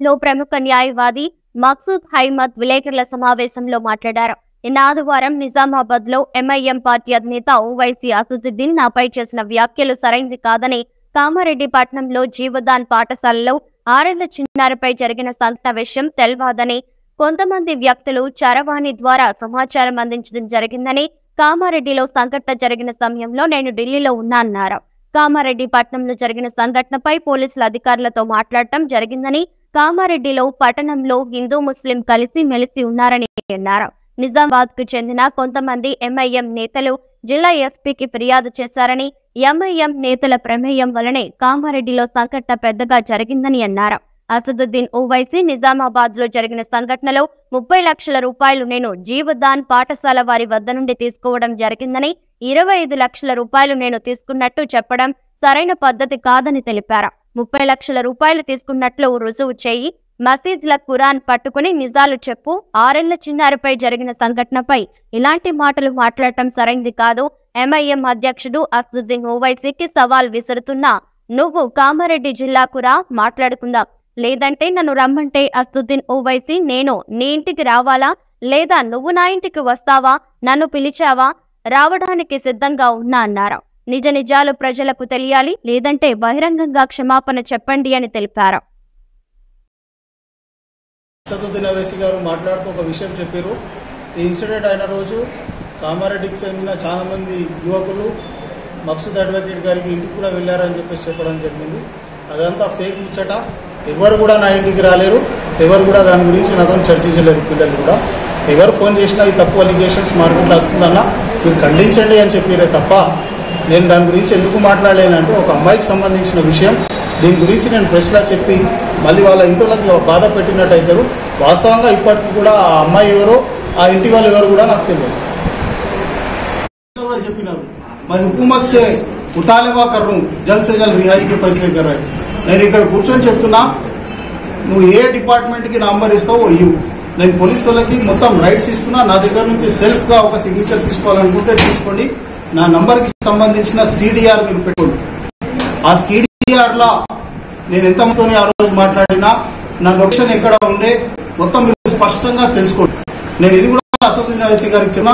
లో ప్రముఖ న్యాయవాది మక్సూద్ అహ్మద్ విలేకరుల సమావేశంలో మాట్లాడారు. నిన్న ఆదివారం నిజామాబాద్ లో ఎంఐఎం పార్టీ అధినేత ఓవైసీ అసదుద్దీన్ నాపై చేసిన వ్యాఖ్యలు సరైంది కాదని, కామారెడ్డి పట్టణంలో జీవదాన్ పాఠశాలలో 6 ఏళ్ల చిన్నారిపై జరిగిన సంఘటన విషయం తెల్వదని, కొంతమంది వ్యక్తులు చరవాణి ద్వారా సమాచారం అందించడం జరిగిందని, కామారెడ్డిలో సంఘటన జరిగిన సమయంలో నేను ఢిల్లీలో ఉన్నా అన్నారు. కామారెడ్డి పట్టణంలో జరిగిన సంఘటనపై పోలీసుల అధికారులతో మాట్లాడటం జరిగిందని, కామారెడ్డిలో పట్టణంలో హిందూ ముస్లిం కలిసి మెలిసి ఉన్నారని అన్నారు. నిజామాబాద్ కు చెందిన కొంతమంది ఎంఐఎం నేతలు జిల్లా ఎస్పీకి ఫిర్యాదు చేశారని, ఎంఐఎం నేతల ప్రమేయం వలనే కామారెడ్డిలో సంఘటన పెద్దగా జరిగిందని అన్నారు. అసదుద్దీన్ ఓవైసీ నిజామాబాద్ లో జరిగిన సంఘటనలో 30 లక్షల రూపాయలు నేను జీవదాన్ పాఠశాల వారి వద్ద నుండి తీసుకోవడం జరిగిందని, 25 లక్షల రూపాయలు నేను తీసుకున్నట్టు చెప్పడం సరైన పద్ధతి కాదని తెలిపారు. 30 లక్షల రూపాయలు తీసుకున్నట్లు రుజువు చేయి, మసీద్ల ఖురాన్ పట్టుకుని నిజాలు చెప్పు. 6 ఏళ్ల చిన్నారిపై జరిగిన సంఘటనపై ఇలాంటి మాటలు మాట్లాడటం సరైంది కాదు. ఎంఐఎం అధ్యక్షుడు అసదుద్దీన్ ఓవైసీకి సవాల్ విసురుతున్నా, నువ్వు కామారెడ్డి జిల్లాకు రా, మాట్లాడుకుందాం. లేదంటే నన్ను రమ్మంటే అసదుద్దీన్ ఓవైసీ నేను నీ ఇంటికి రావాలా, లేదా నువ్వు నా ఇంటికి వస్తావా? నన్ను పిలిచావా? రావడానికి సిద్ధంగా ఉన్నా అన్నారు. నిజ నిజాలు ప్రజలకు తెలియాలి, లేదంటే బహిరంగంగా క్షమాపణ చెప్పండి అని తెలిపారు. అసదుద్దీన్ ఓవైసీ గారు మాట్లాడుతూ ఒక విషయం చెప్పారు. ఈ ఇన్సిడెంట్ అయిన రోజు కామారెడ్డికి చెందిన చాలా మంది యువకులు మక్సూద్ అడ్వకేట్ గారికి ఇంటికి కూడా వెళ్ళారని చెప్పేసి చెప్పడం జరిగింది. అదంతా ఫేక్ ముచ్చట. ఎవరు కూడా నా ఇంటికి రాలేరు, ఎవరు కూడా దాని గురించి నాతో చర్చించలేరు. పిల్లలు కూడా ఎవరు ఫోన్ చేసినా ఈ తప్పు అలిగేషన్స్ మార్కెట్లో వస్తుందన్నా మీరు ఖండించండి అని చెప్పారే తప్ప నేను దాని గురించి ఎందుకు మాట్లాడలేనంటే ఒక అమ్మాయికి సంబంధించిన విషయం, దీని గురించి నేను ప్రెస్లా చెప్పి మళ్ళీ వాళ్ళ ఇంట్లోకి బాధ పెట్టినట్టు అవుతారు. వాస్తవంగా ఇప్పటికి కూడా ఆ అమ్మాయి ఎవరో ఆ ఇంటి వాళ్ళు ఎవరు కూడా నాకు తెలియదు. చెప్పినారు మరి హుకూమత్ సే ముతాలిబా కర్ రహా హూం, జల్ద్ సే జల్ద్ రిహాయికి ఫైసలే కర్ రహా హై. నేను ఇక్కడ కూర్చొని చెప్తున్నా, నువ్వు ఏ డిపార్ట్మెంట్కి నంబర్ ఇస్తావో ఇవ్వు. నేను పోలీసు వాళ్ళకి మొత్తం రైట్స్ ఇస్తున్నా. నా దగ్గర నుంచి సెల్ఫ్గా ఒక సిగ్నేచర్ తీసుకోవాలనుకుంటే తీసుకోండి. నా నంబర్కి సంబంధించిన సిడిఆర్ మీరు పెట్టుకోండి. ఆ సిడిఆర్లో నేను ఎంతమందితో ఆ రోజు మాట్లాడినా, నా లొకేషన్ ఎక్కడ ఉండే మొత్తం మీరు స్పష్టంగా తెలుసుకోండి. నేను ఇది కూడా అసదుద్దీన్ ఓవైసీ గారికి చెప్పినా,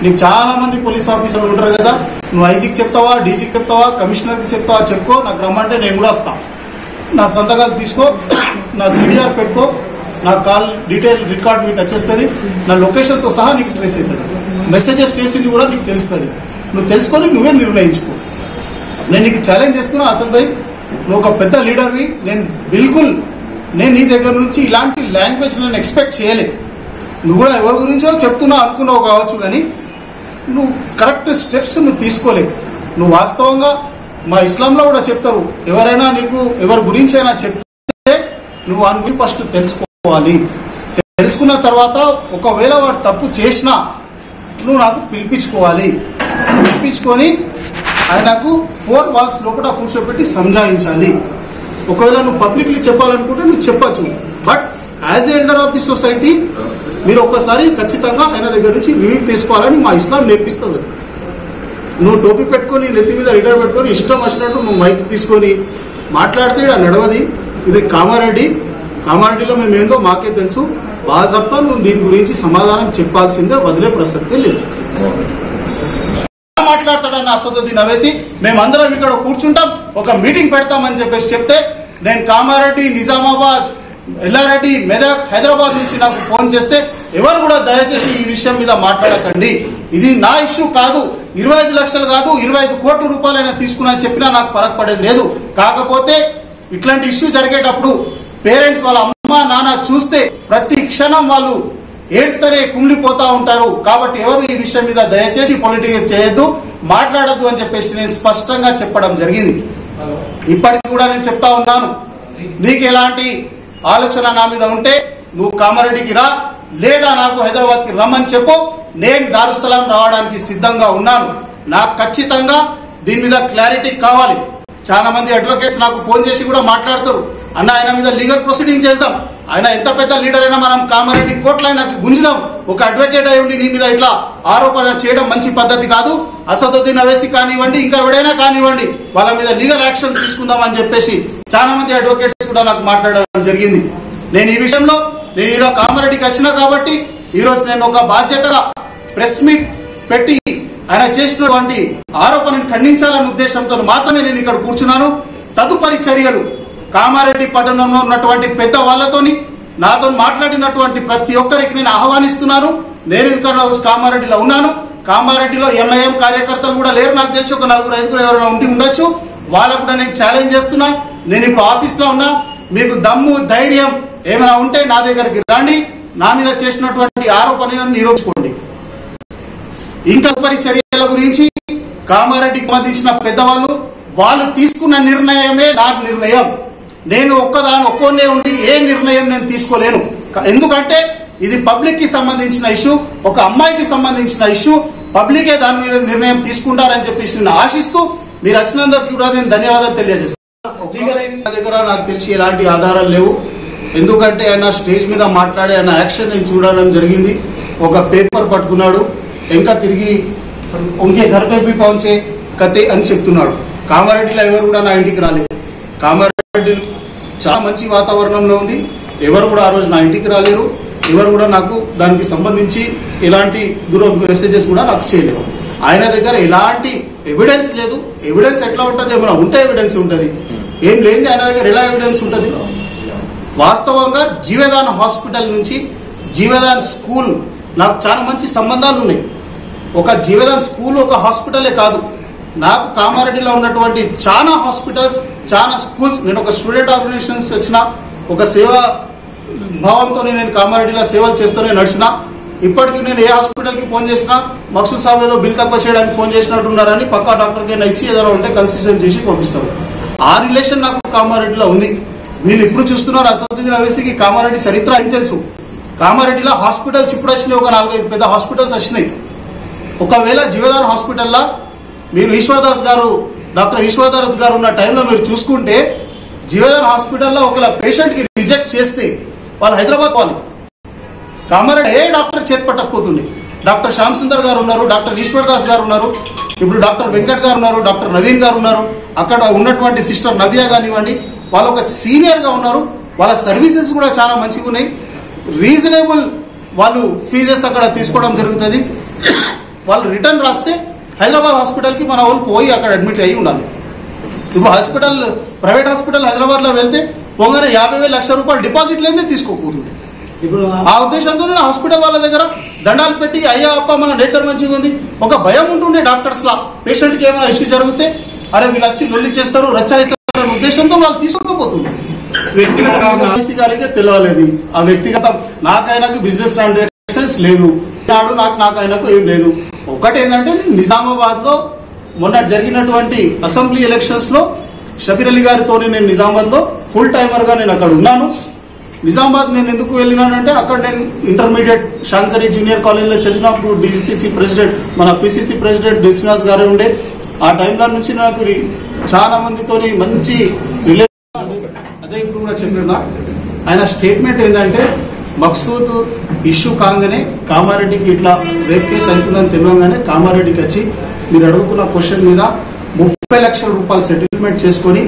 నీకు చాలా మంది పోలీస్ ఆఫీసర్లు ఉంటారు కదా, నువ్వు ఐజీకి చెప్తావా, డీజీకి చెప్తావా, కమిషనర్కి చెప్తావా, చెప్పుకో. నాకు రమ్మంటే నేను కూడా వస్తాను. నా సంతకాలు తీసుకో, నా సిడిఆర్ పెట్టుకో, నా కాల్ డీటెయిల్ రికార్డ్ మీకు వచ్చేస్తుంది. నా లొకేషన్తో సహా నీకు ట్రేస్ అవుతుంది. మెసేజెస్ చేసింది కూడా నీకు తెలుస్తుంది. నువ్వు తెలుసుకొని నువ్వే నిర్ణయించుకో. నేను నీకు ఛాలెంజ్ చేస్తున్నా అసలు భాయ్, నువ్వు ఒక పెద్ద లీడర్వి. నేను నీ దగ్గర నుంచి ఇలాంటి లాంగ్వేజ్ నేను ఎక్స్పెక్ట్ చేయలే. నువ్వు కూడా ఎవరి గురించో చెప్తున్నా అనుకున్నావు కావచ్చు, కానీ నువ్వు కరెక్ట్ స్టెప్స్ నువ్వు తీసుకోలేవు. నువ్వు వాస్తవంగా మా ఇస్లాంలో కూడా చెప్తారు, ఎవరైనా నీకు ఎవరి గురించి అయినా చెప్తే నువ్వు వాని గురించి ఫస్ట్ తెలుసుకోవాలి. తెలుసుకున్న తర్వాత ఒకవేళ వాడు తప్పు చేసినా నువ్వు నాకు పిలిపించుకోవాలి. పిలిపించుకొని ఆయనకు 4 walls లోపల కూర్చోబెట్టి సంజాయించాలి. ఒకవేళ నువ్వు పబ్లిక్లీ చెప్పాలనుకుంటే నువ్వు చెప్పచ్చు. But as a elder of the society మీరు ఒక్కసారి ఖచ్చితంగా ఆయన దగ్గర నుంచి రివ్యూ తీసుకోవాలని మా ఇస్లాం నేర్పిస్తుంది. నువ్వు టోపీ పెట్టుకొని నెత్తి మీద లీడర్ పెట్టుకొని ఇష్టం వచ్చినట్టు నువ్వు మైక్ తీసుకొని మాట్లాడితే ఇక్కడ నడవది. ఇది కామారెడ్డిలో మేము ఏందో మాకే తెలుసు. బాజాబ్తా నువ్వు దీని గురించి సమాధానం చెప్పాల్సిందే, వదిలే ప్రసక్తే లేదు. మాట్లాడతాడన్న అసదుద్దీన్ ఓవైసీ మేమందరం ఇక్కడ కూర్చుంటాం, ఒక మీటింగ్ పెడతామని చెప్పేసి చెప్తే, నేను కామారెడ్డి, నిజామాబాద్, ఎల్లారెడ్డి, మెదక్, హైదరాబాద్ నుంచి నాకు ఫోన్ చేస్తే ఎవరు కూడా దయచేసి ఈ విషయం మీద మాట్లాడకండి, ఇది నా ఇష్యూ కాదు, 25 లక్షలు కాదు 25 కోట్ల రూపాయలైనా తీసుకున్నా చెప్పినా నాకు ఫరక్ పడేది లేదు. కాకపోతే ఇట్లాంటి ఇష్యూ జరిగేటప్పుడు పేరెంట్స్ వాళ్ళ అమ్మ నాన్న చూస్తే ప్రతి క్షణం వాళ్ళు ఏడ్స్తనే కుమిలిపోతా ఉంటారు. కాబట్టి ఎవరు ఈ విషయం మీద దయచేసి పొలిటిక్స్ చేయొద్దు, మాట్లాడద్దు అని చెప్పేసి నేను స్పష్టంగా చెప్పడం జరిగింది. ఇప్పటికి కూడా నేను చెప్తా ఉన్నాను, నీకు ఎలాంటి ఆలోచన నా మీద ఉంటే నువ్వు కామారెడ్డికి రా, లేదా నాకు హైదరాబాద్కి రమ్మని చెప్పు. నేను దారుసలాం రావడానికి సిద్ధంగా ఉన్నాను. నాకు ఖచ్చితంగా దీని మీద క్లారిటీ కావాలి. చాలా మంది అడ్వకేట్స్ నాకు ఫోన్ చేసి కూడా మాట్లాడతారు, అన్న ఆయన మీద లీగల్ ప్రొసీడింగ్ చేద్దాం, ఆయన ఎంత పెద్ద లీడర్ అయినా మనం కామారెడ్డి కోర్టులో ఆయనకి గుంజుదాం. ఒక అడ్వకేట్ అయి ఉండి నీ మీద ఇట్లా ఆరోపణ చేయడం మంచి పద్ధతి కాదు. అసదుద్దీన్ ఓవైసీ కానివ్వండి, ఇంకా ఎవడైనా కానివ్వండి, వాళ్ళ మీద లీగల్ యాక్షన్ తీసుకుందాం అని చెప్పేసి చాలా మంది అడ్వకేట్స్ కూడా నాకు మాట్లాడడం జరిగింది. నేను ఈ విషయంలో నేను ఈరోజు కామారెడ్డికి వచ్చినా కాబట్టి ఈరోజు నేను ఒక బాధ్యతగా ప్రెస్ మీట్ పెట్టి ఆయన చేసినటువంటి ఆరోపణను ఖండించాలనే ఉద్దేశంతో మాత్రమే నేను ఇక్కడ కూర్చున్నాను. తదుపరి చర్యలు కామారెడ్డి పట్టణంలో ఉన్నటువంటి పెద్ద వాళ్ళతోని నాతో మాట్లాడినటువంటి ప్రతి ఒక్కరికి నేను ఆహ్వానిస్తున్నాను. నేను ఇక్కడ కామారెడ్డిలో ఉన్నాను. కామారెడ్డిలో ఎంఐఎం కార్యకర్తలు కూడా లేరు, నాకు తెలిసి ఒక 4-5 ఎవరైనా ఉండొచ్చు. వాళ్ళకు కూడా నేను ఛాలెంజ్ చేస్తున్నా. నేను ఇప్పుడు ఆఫీస్ లో ఉన్నా. మీకు దమ్ము ధైర్యం ఏమైనా ఉంటే నా దగ్గరికి రండి, నా మీద చేసినటువంటి ఆరోపణలను నిరూపించుకోండి. ఇంకా తదుపరి చర్యల గురించి కామారెడ్డికి సంబంధించిన పెద్దవాళ్ళు వాళ్ళు తీసుకున్న నిర్ణయమే నా నిర్ణయం. నేను ఒక్కొన్నే ఉండి ఏ నిర్ణయం నేను తీసుకోలేను. ఎందుకంటే ఇది పబ్లిక్ కి సంబంధించిన ఇష్యూ, ఒక అమ్మాయికి సంబంధించిన ఇష్యూ. పబ్లికే దాని మీద నిర్ణయం తీసుకుంటారని చెప్పేసి నేను ఆశిస్తూ మీరు వచ్చినందుకు కూడా నేను ధన్యవాదాలు తెలియజేస్తాను. నా దగ్గర నాకు తెలిసి ఎలాంటి ఆధారాలు లేవు. ఎందుకంటే ఆయన స్టేజ్ మీద మాట్లాడే ఆయన యాక్షన్ నేను చూడడం జరిగింది. ఒక పేపర్ పట్టుకున్నాడు, ఇంకా తిరిగి ఉంకే ఘర్ పే భీ పहुंचे కతే అని చెప్తున్నాడు. కామారెడ్డిలో ఎవరు కూడా నా ఇంటికి రాలేదు. కామారెడ్డి చాలా మంచి వాతావరణంలో ఉంది. ఎవరు కూడా ఆ రోజు నా ఇంటికి రాలేరు. ఎవరు కూడా నాకు దానికి సంబంధించి ఎలాంటి దూర మెసేజెస్ కూడా నాకు చేయలేరు. ఆయన దగ్గర ఎలాంటి ఎవిడెన్స్ లేదు. ఎవిడెన్స్ ఎట్లా ఉంటుంది? ఏమైనా ఉంటే ఎవిడెన్స్ ఉంటుంది, ఏం లేని ఆయన దగ్గర ఎలా ఎవిడెన్స్ ఉంటుంది? వాస్తవంగా జీవదాన్ హాస్పిటల్ నుంచి జీవదాన్ స్కూల్ నాకు చాలా మంచి సంబంధాలు ఉన్నాయి. ఒక జీవదాన్ స్కూల్ ఒక హాస్పిటలే కాదు, నాకు కామారెడ్డిలో ఉన్నటువంటి చాలా హాస్పిటల్స్, చాలా స్కూల్స్, నేను ఒక స్టూడెంట్ ఆర్గనైజేషన్స్ వచ్చిన ఒక సేవా భావంతో నేను కామారెడ్డిలో సేవలు చేస్తూనే నడిచిన. ఇప్పటికీ నేను ఏ హాస్పిటల్ కి ఫోన్ చేసినా మక్సూద్ సాబ్ ఏదో బిల్ తక్కువ చేయడానికి ఫోన్ చేసినట్టున్నారని పక్కా డాక్టర్ కి ఇచ్చి ఏదైనా ఉంటే కన్సల్టేషన్ చేసి పంపిస్తారు. ఆ రిలేషన్ నాకు కామారెడ్డిలో ఉంది. వీళ్ళు ఇప్పుడు చూస్తున్నారు అసదుద్దీన్ అవైసీకి కామారెడ్డి చరిత్ర అని తెలుసు. కామారెడ్డిలో హాస్పిటల్స్ ఇప్పుడు వచ్చినాయి, ఒక 4-5 పెద్ద హాస్పిటల్స్ వచ్చినాయి. ఒకవేళ జీవదాన్ హాస్పిటల్లో మీరు ఈశ్వర్దాస్ గారు, డాక్టర్ ఈశ్వర్దాస్ గారు ఉన్న టైంలో మీరు చూసుకుంటే జీవదాన్ హాస్పిటల్లో ఒకవేళ పేషెంట్ కి రిజెక్ట్ చేస్తే వాళ్ళు హైదరాబాద్ వాళ్ళు, కామారెడ్డి ఏ డాక్టర్ చేతి పట్టకపోతుంది. డాక్టర్ శ్యామ్ సుందర్ గారు ఉన్నారు, డాక్టర్ ఈశ్వర్దాస్ గారు ఉన్నారు, ఇప్పుడు డాక్టర్ వెంకట్ గారు ఉన్నారు, డాక్టర్ నవీన్ గారు ఉన్నారు. అక్కడ ఉన్నటువంటి సిస్టర్ నవ్య కానివ్వండి, వాళ్ళు ఒక సీనియర్ గా ఉన్నారు. వాళ్ళ సర్వీసెస్ కూడా చాలా మంచిగా ఉన్నాయి. రీజనబుల్ వాళ్ళు ఫీజెస్ అక్కడ తీసుకోవడం జరుగుతుంది. వాళ్ళు రిటర్న్ రాస్తే హైదరాబాద్ హాస్పిటల్ కి మన వాళ్ళు పోయి అక్కడ అడ్మిట్ అయ్యి ఉండాలి. ఇప్పుడు హాస్పిటల్, ప్రైవేట్ హాస్పిటల్ హైదరాబాద్ లో వెళ్తే పోగానే 50,000 లక్షల రూపాయలు డిపాజిట్ లేదే తీసుకోకూడదు. ఇప్పుడు ఆ ఉద్దేశంతో హాస్పిటల్ వాళ్ళ దగ్గర దండాలు పెట్టి అయ్యా అప్ప మన నేచర్ మంచిగా ఉంది, ఒక భయం ఉంటుండే డాక్టర్స్ లా. పేషెంట్ కి ఏమైనా ఇష్యూ జరిగితే అరే వీళ్ళు వచ్చి లొల్లి చేస్తారు, రచ్చయితారు ఉద్దేశంతో వాళ్ళు తీసుకోకపోతుంది. వ్యక్తిగత గారికి తెలియలేదు. ఆ వ్యక్తిగత నాకైనాకు బిజినెస్ ట్రాన్సాక్షన్స్ లేదు, నాకు ఆయనకు ఏం లేదు. ఒకటి ఏంటంటే నిజామాబాద్ లో మొన్న జరిగినటువంటి అసెంబ్లీ ఎలక్షన్స్ లో షబీర్ అలీ గారితో నేను నిజామాబాద్ లో ఫుల్ టైమర్ గా నేను అక్కడ ఉన్నాను. నిజామాబాద్ నేను ఎందుకు వెళ్ళినానంటే అక్కడ నేను ఇంటర్మీడియట్ శాంకరి జూనియర్ కాలేజ్ లో చదివినప్పుడు డిసిసి ప్రెసిడెంట్, మన పిసిసి ప్రెసిడెంట్ డిస్నాస్ గారు ఉండే. ఆ టైంలో నుంచి నాకు చాలా మందితో మంచి రిలేషన్. అదే ఇప్పుడు కూడా చెప్పినా ఆయన స్టేట్మెంట్ ఏంటంటే మక్సూద్ ఇష్యూ కాగానే కామారెడ్డికి ఇట్లా రేప్ కేసు అవుతుందని తెలియగానే కామారెడ్డికి వచ్చి మీరు అడుగుతున్న క్వశ్చన్ మీద 30 లక్షల రూపాయలు సెటిల్మెంట్ చేసుకుని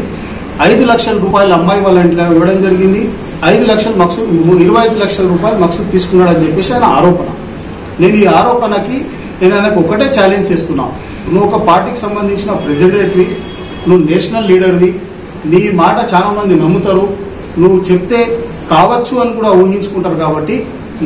5 లక్షల రూపాయలు అమ్మాయి వాళ్ళ ఇంట్లో ఇవ్వడం జరిగింది. 5 లక్షలు మక్సూద్, 25 లక్షల రూపాయలు మక్సూద్ తీసుకున్నాడని చెప్పేసి ఆయన ఆరోపణ. నేను ఈ ఆరోపణకి నేను ఆయనకు ఒకటే ఛాలెంజ్ చేస్తున్నా. నువ్వు ఒక పార్టీకి సంబంధించిన ప్రెసిడెంట్వి, నువ్వు నేషనల్ లీడర్వి, నీ మాట చాలా మంది నమ్ముతారు. నువ్వు చెప్తే కావచ్చు అని కూడా ఊహించుకుంటారు. కాబట్టి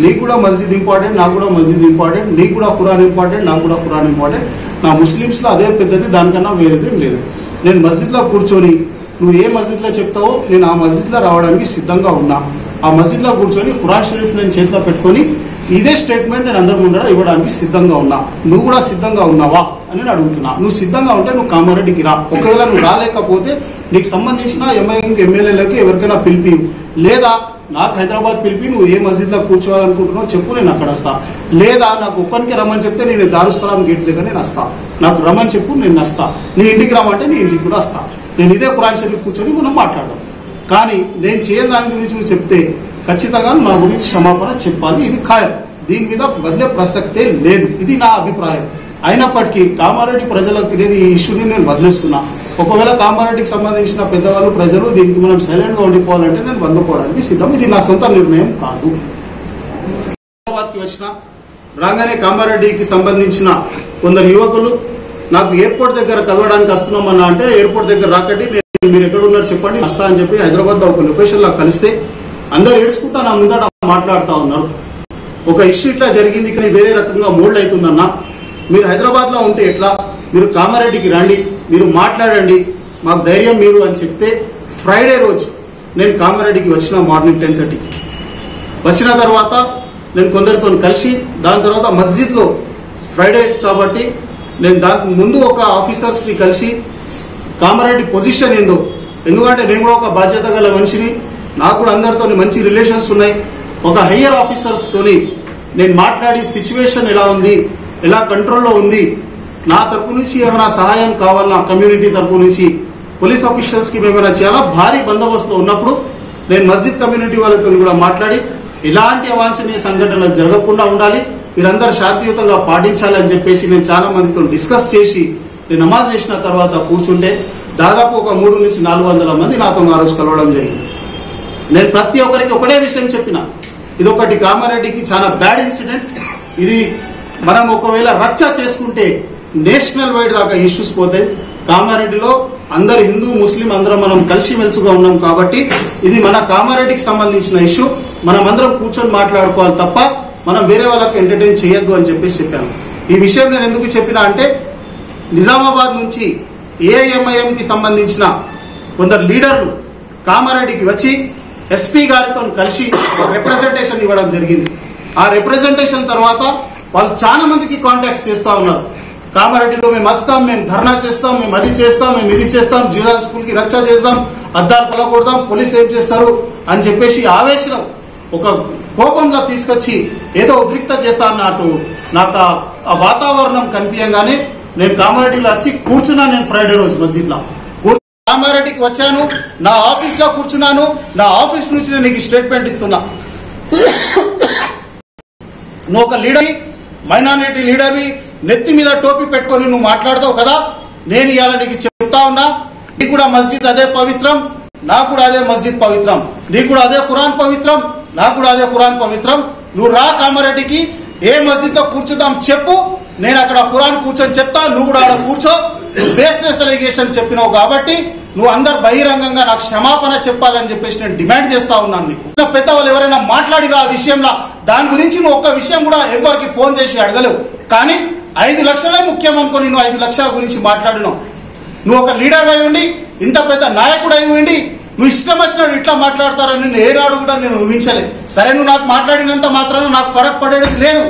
నీకు కూడా మస్జిద్ ఇంపార్టెంట్, నాకు కూడా మస్జిద్ ఇంపార్టెంట్, నీకు కూడా ఖురాన్ ఇంపార్టెంట్, నాకు కూడా ఖురాన్ ఇంపార్టెంట్. నా ముస్లిమ్స్ లో అదే పెద్దది, దానికన్నా వేరేది లేదు. నేను మస్జిద్ లో కూర్చొని నువ్వు ఏ మస్జిద్ లో చెప్తావో నేను ఆ మస్జిద్ లో రావడానికి సిద్ధంగా ఉన్నా. ఆ మస్జిద్ లో కూర్చొని ఖురాన్ షరీఫ్ నేను చేతిలో పెట్టుకొని ఇదే స్టేట్మెంట్ నేను అందరి ముందర ఇవ్వడానికి సిద్ధంగా ఉన్నా. నువ్వు కూడా సిద్ధంగా ఉన్నావా అని నేను అడుగుతున్నా. నువ్వు సిద్ధంగా ఉంటే నువ్వు కామారెడ్డికి రా. ఒకవేళ నువ్వు రాలేకపోతే నీకు సంబంధించిన ఎమ్మెల్యేలకి ఎవరికైనా పిలిపి, లేదా నాకు హైదరాబాద్ పిలిపి నువ్వు ఏ మస్జిద్ లో కూర్చోవాలనుకుంటున్నావు చెప్పు, నేను అక్కడ వస్తా. లేదా నాకు ఒక్కరికి రమ్మని చెప్తే నేను దారుసలాం గేట్ దగ్గర నేను వస్తా. నాకు రమ్మని చెప్పు, నేను వస్తా. నీ ఇంటికి రమ్మంటే నీ ఇంటికి కూడా వస్తా. నేను ఇదే ఖురాన్ షరీఫ్ కూర్చొని మనం మాట్లాడదాం. కానీ నేను చేయని దాని గురించి నువ్వు చెప్తే ఖచ్చితంగా నా గురించి క్షమాపణ చెప్పాలి. ఇది ఖాయం, దీని మీద బదిలే ప్రసక్తే లేదు. ఇది నా అభిప్రాయం. అయినప్పటికీ కామారెడ్డి ప్రజలకు ఈ ఇష్యూని నేను వదిలేస్తున్నా. ఒకవేళ కామారెడ్డికి సంబంధించిన పెద్దవాళ్ళు ప్రజలు దీనికి మనం సైలెంట్ గా ఉండిపోవాలంటే నేను వందుకోవడానికి సిద్ధం. ఇది నా సొంత నిర్ణయం కాదు. హైదరాబాద్కి వచ్చిన రాగానే కామారెడ్డికి సంబంధించిన కొందరు యువకులు నాకు ఎయిర్పోర్ట్ దగ్గర కలవడానికి వస్తున్నామన్నా అంటే ఎయిర్పోర్ట్ దగ్గర రాకండి, మీరు ఎక్కడ ఉన్నారు చెప్పండి వస్తా అని చెప్పి హైదరాబాద్ లో ఒక లొకేషన్ లో కలిస్తే అందరు ఏడ్చుకుంటా నా ముందట మాట్లాడుతూ ఉన్నారు. ఒక ఇష్యూ ఇట్లా జరిగింది కానీ వేరే రకంగా మోల్డ్ అవుతుందన్నా, మీరు హైదరాబాద్ లో ఉంటే ఎట్లా, మీరు కామారెడ్డికి రండి, మీరు మాట్లాడండి, మాకు ధైర్యం మీరు అని చెప్తే ఫ్రైడే రోజు నేను కామారెడ్డికి వచ్చిన మార్నింగ్ 10:30 వచ్చిన తర్వాత నేను కొందరితో కలిసి దాని తర్వాత మస్జిద్ లో ఫ్రైడే కాబట్టి నేను దాని ముందు ఒక ఆఫీసర్స్ ని కలిసి కామారెడ్డి పొజిషన్ ఏందో, ఎందుకంటే నేను కూడా ఒక బాధ్యత గల మనిషిని, నాకు కూడా అందరితో మంచి రిలేషన్స్ ఉన్నాయి, ఒక హయ్యర్ ఆఫీసర్స్ తోని నేను మాట్లాడి సిచ్యువేషన్ ఎలా ఉంది, ఎలా కంట్రోల్లో ఉంది, నా తరపు నుంచి ఏమైనా సహాయం కావాలన్నా కమ్యూనిటీ తరపు నుంచి పోలీస్ ఆఫీసర్స్ కి ఏమైనా చాలా భారీ బందోబస్తులో ఉన్నప్పుడు నేను మస్జిద్ కమ్యూనిటీ వాళ్ళతో కూడా మాట్లాడి ఇలాంటి అవాంఛనీయ సంఘటనలు జరగకుండా ఉండాలి, మీరందరూ శాంతియుతంగా పాటించాలి అని చెప్పేసి నేను చాలా మందితో డిస్కస్ చేసి నేను నమాజ్ చేసిన తర్వాత కూర్చుంటే దాదాపు ఒక 300 నుంచి 400 మంది నాతో ఆ రోజు కలవడం జరిగింది. నేను ప్రతి ఒక్కరికి ఒకటే విషయం చెప్పిన, ఇది ఒకటి కామారెడ్డికి చాలా బ్యాడ్ ఇన్సిడెంట్, ఇది మనం ఒకవేళ రచ్చ చేసుకుంటే నేషనల్ వైడ్ దాకా ఇష్యూస్ పోతాయి. కామారెడ్డిలో అందరు హిందూ ముస్లిం అందరం మనం కలిసిమెలిసిగా ఉన్నాం కాబట్టి ఇది మన కామారెడ్డికి సంబంధించిన ఇష్యూ, మనం అందరం కూర్చొని మాట్లాడుకోవాలి తప్ప మనం వేరే వాళ్ళకి ఎంటర్టైన్ చేయొద్దు అని చెప్పేసి చెప్పాను. ఈ విషయం నేను ఎందుకు చెప్పినా అంటే నిజామాబాద్ నుంచి ఏఐఎంఐఎం కి సంబంధించిన కొందరు లీడర్లు కామారెడ్డికి వచ్చి ఎస్పీ గారితో కలిసి రిప్రజెంటేషన్ ఇవ్వడం జరిగింది. ఆ రిప్రజెంటేషన్ తర్వాత వాళ్ళు చాలా మందికి కాంటాక్ట్స్ చేస్తా ఉన్నారు. కామారెడ్డిలో మేము వస్తాం, మేము ధర్నా చేస్తాం, మేము అది చేస్తాం, మేము ఇది చేస్తాం, జిల్లా స్కూల్ కి రచ్చ చేస్తాం, అద్దాలు పలగొడతాం, పోలీసు ఏం చేస్తారు అని చెప్పేసి ఆవేశం ఒక కోపంలో తీసుకొచ్చి ఏదో ఉద్రిక్త చేస్తా అన్నట్టు నాకు ఆ వాతావరణం కనిపించగానే నేను కామారెడ్డిలో వచ్చి కూర్చున్నాను. నేను ఫ్రైడే రోజు మస్జిద్ లో కామారెడ్డికి వచ్చాను, నా ఆఫీస్ లో కూర్చున్నాను, నా ఆఫీస్ నుంచి నేను నీకు స్టేట్మెంట్ ఇస్తున్నా, నువ్వు ఒక లీడర్, మైనారిటీ లీడర్వి, నెత్తి మీద టోపీ పెట్టుకొని నువ్వు మాట్లాడతావు కదా, నేను ఇవాళ నీకు చెప్తా ఉన్నా, నీకు కూడా మస్జిద్ అదే పవిత్రం, నాకు కూడా అదే మస్జిద్ పవిత్రం, నీకు కూడా అదే ఖురాన్ పవిత్రం, నాకు కూడా అదే ఖురాన్ పవిత్రం, నువ్వు రా కామారెడ్డికి, ఏ మస్జిద్ లో కూర్చుందాం చెప్పు, నేను అక్కడ ఖురాన్ కూర్చొని చెప్తా, నువ్వు కూడా ఆడ కూర్చో, బేస్లెస్ అలిగేషన్ చెప్పినావు కాబట్టి నువ్వు అందరు బహిరంగంగా నాకు క్షమాపణ చెప్పాలని చెప్పేసి నేను డిమాండ్ చేస్తా ఉన్నాను. నీకు పెద్దవాళ్ళు ఎవరైనా మాట్లాడిరా ఆ విషయంలో, దాని గురించి నువ్వు ఒక్క విషయం కూడా ఎవరికి ఫోన్ చేసి అడగలేవు, కానీ 5 లక్షలే ముఖ్యం అనుకో నువ్వు 5 లక్షల గురించి మాట్లాడినావు. నువ్వు ఒక లీడర్ అయి ఉండి, ఇంత పెద్ద నాయకుడు అయి ఉండి నువ్వు ఇష్టం వచ్చినట్టు ఇట్లా మాట్లాడతారని నేను ఏ రాడు కూడా నేను ఊహించలే. సరే, నువ్వు నాకు మాట్లాడినంత మాత్రాన నాకు ఫరక్ పడేది లేదు.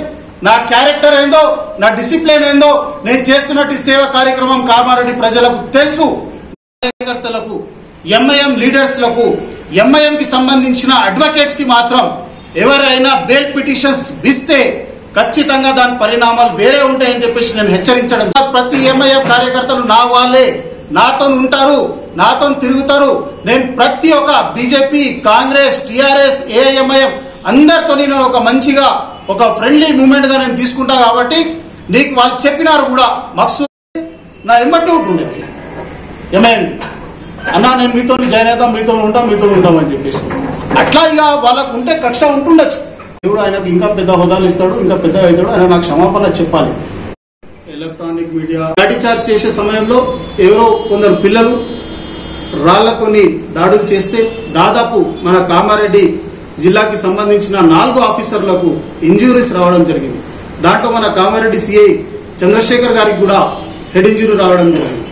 నా క్యారెక్టర్ ఏందో, నా డిసిప్లిన్ ఏందో, నేను చేస్తున్నట్టు సేవ కార్యక్రమం కామారెడ్డి ప్రజలకు తెలుసు. కార్యకర్తలకు, ఎంఐఎం లీడర్స్ లకు, ఎంఐఎం కి సంబంధించిన అడ్వకేట్స్ కి మాత్రం ఎవరైనా బెయిల్ పిటిషన్స్ ఇస్తే ఖచ్చితంగా దాని పరిణామాలు వేరే ఉంటాయని చెప్పేసి నేను హెచ్చరించడం. ప్రతి ఎంఐఎం కార్యకర్తలు నా వాళ్ళే, నాతో ఉంటారు, నాతో తిరుగుతారు. నేను ప్రతి ఒక్క బీజేపీ, కాంగ్రెస్, టిఆర్ఎస్, ఏఐఎంఐఎం అందరితో నేను ఒక మంచిగా ఒక ఫ్రెండ్లీ మూమెంట్ గా నేను తీసుకుంటా కాబట్టి నీకు వాళ్ళు చెప్పినారు కూడా మక్సూద్ నా ఎమ్మటి ఉంటుండే ఎంఐఎం అన్నా, నేను మీతో జాయిన్ అవుతాం, మీతో ఉంటాం అని చెప్పేసి అట్లా ఇక వాళ్ళకు ఉంటే కక్ష ఉంటుండొచ్చు. దేవుడు ఆయనకు ఇంకా పెద్ద హోదాలు ఇస్తాడు, ఇంకా పెద్ద అవుతాడు, ఆయన నాకు క్షమాపణ చెప్పాలి. ఎలక్ట్రానిక్ మీడియా లాఠీ చార్జ్ చేసే సమయంలో ఎవరో కొందరు పిల్లలు రాళ్లతోని దాడులు చేస్తే దాదాపు మన కామారెడ్డి జిల్లాకి సంబంధించిన 4 ఆఫీసర్లకు ఇంజురీస్ రావడం జరిగింది. దాంట్లో మన కామారెడ్డి సిఐ చంద్రశేఖర్ గారికి కూడా హెడ్ ఇంజురీ రావడం జరిగింది.